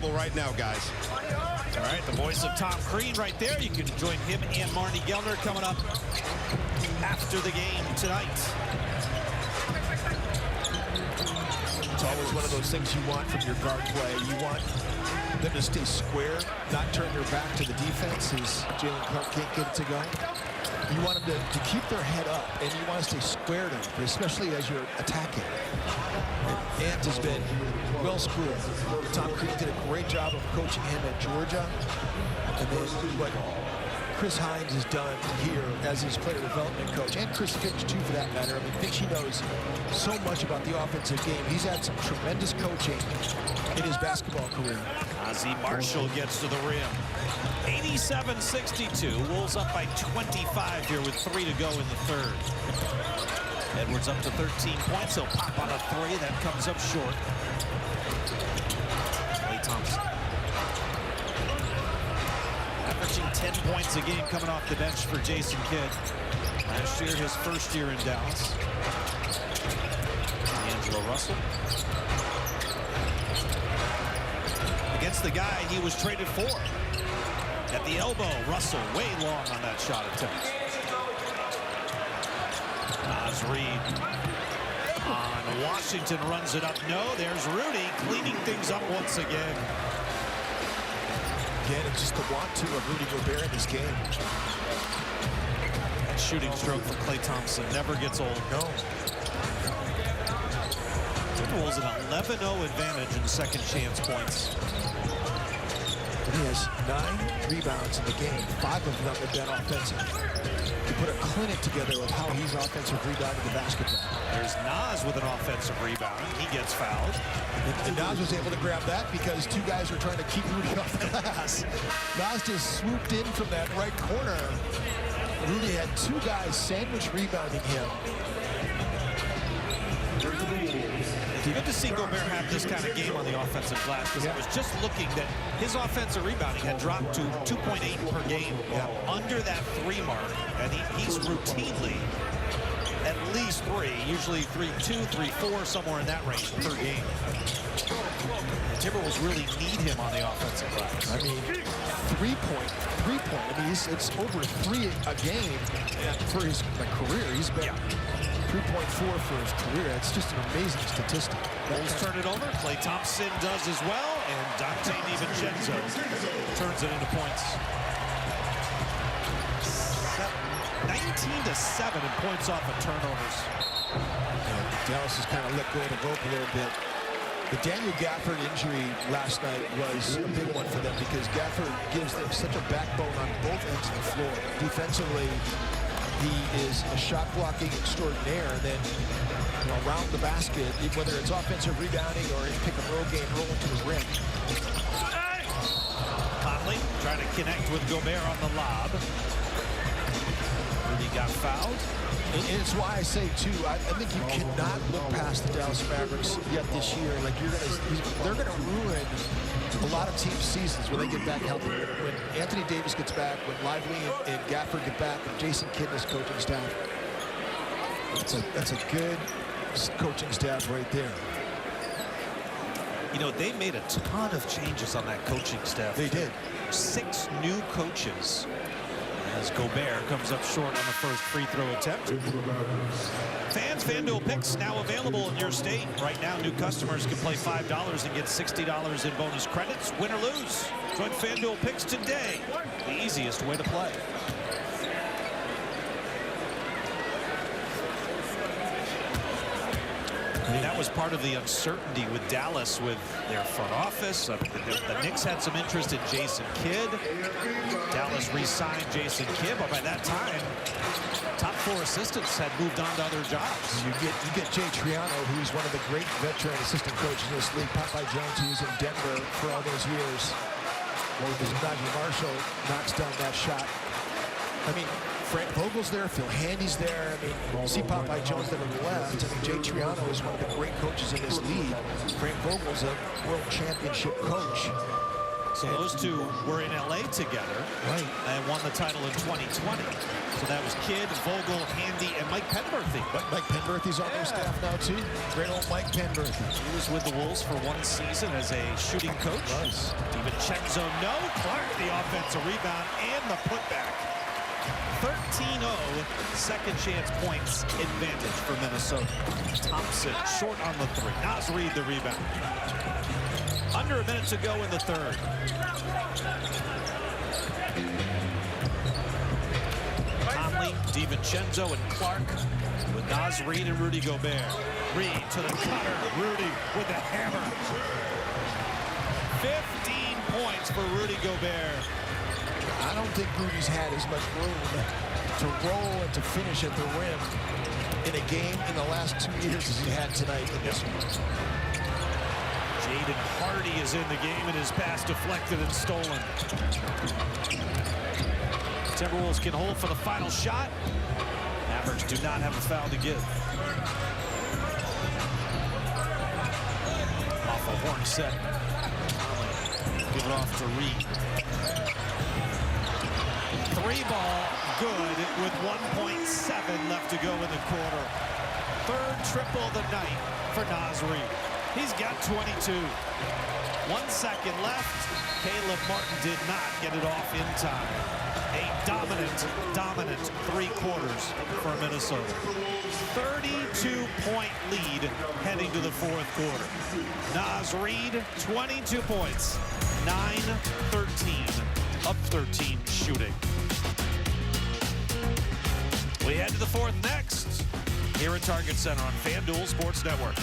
Right now, guys. All right, the voice of Tom Crean right there. You can join him and Marnie Gellner coming up after the game tonight. It's always one of those things you want from your guard play. You want them to stay square, not turn their back to the defense as Jalen Clark can't get it to go. You want them to keep their head up, and you want to stay squared up, especially as you're attacking. Ant has been well schooled. Tom Crean did a great job of coaching him at Georgia. And then what Chris Hines has done here as his player development coach, and Chris Finch too for that matter. I mean, Finch, he knows so much about the offensive game. He's had some tremendous coaching in his basketball career. Ozzie Marshall gets to the rim. 87-62. Wolves up by 25 here with 3 to go in the third. Edwards up to 13 points. He'll pop on a 3. That comes up short. Klay Thompson. Averaging 10 points a game coming off the bench for Jason Kidd. Last year, his first year in Dallas. D'Angelo Russell. Against the guy he was traded for. At the elbow, Russell way long on that shot attempt. Naz Reid on Washington runs it up. No, there's Rudy cleaning things up once again. Again, it's just the want-to of Rudy Gobert in this game. That shooting stroke for Klay Thompson never gets old. No. Timberwolves an 11-0 advantage in second chance points. He has 9 rebounds in the game. 5 of them have been offensive. To put a clinic together of how he's offensive rebounding the basketball. There's Naz with an offensive rebound. He gets fouled. And Naz was able to grab that because 2 guys were trying to keep Rudy off the glass. Naz just swooped in from that right corner. Rudy had 2 guys sandwich rebounding him. Good to see Gobert have this kind of game on the offensive glass, because I was just looking that his offensive rebounding had dropped to 2.8 per game, under that 3 mark, and he's routinely at least 3, usually 3.2, 3.4, somewhere in that range per game. The Timberwolves really need him on the offensive glass. I mean, 3 point. I mean, it's over 3 a game for his career. He's been 3.4 for his career. It's just an amazing statistic. Wolves turn it over. Klay Thompson does as well, and Dante DiVincenzo turns it into points. 19-7 in points off of turnovers. Dallas has kind of let go of the rope a little bit. The Daniel Gafford injury last night was a big one for them because Gafford gives them such a backbone on both ends of the floor. Defensively, he is a shot-blocking extraordinaire, and then around the basket, whether it's offensive rebounding or in pick-and-roll game, rolling to the rim. Conley trying to connect with Gobert on the lob. Rudy got fouled. And it's why I say, too, I think you cannot look past the Dallas Mavericks yet this year. Like, they're going to ruin a lot of teams' seasons when they get back healthy. When Anthony Davis gets back, when Lively and Gafford get back, and Jason Kidd and his coaching staff. That's a good coaching staff right there. You know, they made a ton of changes on that coaching staff. They did. 6 new coaches. As Gobert comes up short on the first free throw attempt. Fans, FanDuel Picks now available in your state. Right now, new customers can play $5 and get $60 in bonus credits. Win or lose. Join FanDuel Picks today. The easiest way to play. I mean, that was part of the uncertainty with Dallas with their front office. The Knicks had some interest in Jason Kidd. Dallas re-signed Jason Kidd, but by that time, top 4 assistants had moved on to other jobs. You get Jay Triano, who's one of the great veteran assistant coaches in this league. Popeye Jones, who was in Denver for all those years. As Najee Marshall knocks down that shot. I mean, Frank Vogel's there, Phil Handy's there. I mean, you see Popeye Jones never left. I mean, Jay Triano is one of the great coaches in this league. Frank Vogel's a world championship coach. So those two were in LA together. Right. And won the title in 2020. So that was Kidd, Vogel, Handy, and Mike Penberthy. But Mike Penberthy's on their staff now too. Great old Mike Penberthy. He was with the Wolves for one season as a shooting coach. Nice. DiVincenzo, no. Clark, the offensive rebound and the putback. 13-0, second chance points advantage for Minnesota. Thompson short on the three. Naz Reid the rebound. Under a minute to go in the third. Conley, DiVincenzo, and Clark with Naz Reid and Rudy Gobert. Reid to the cutter. Rudy with the hammer. 15 points for Rudy Gobert. I don't think Rudy's had as much room to roll and to finish at the rim in a game in the last 2 years as he had tonight in this one. Jaden Hardy is in the game and his pass deflected and stolen. Timberwolves can hold for the final shot. Mavericks do not have a foul to give. Off a horn set. Give it off to Reid. Three ball, good with 1.7 left to go in the quarter. Third triple of the night for Naz Reid. He's got 22. 1 second left. Caleb Martin did not get it off in time. A dominant 3 quarters for Minnesota. 32-point lead heading to the fourth quarter. Naz Reid, 22 points, 9-13, up 13 shooting. We head to the fourth next here at Target Center on FanDuel Sports Network.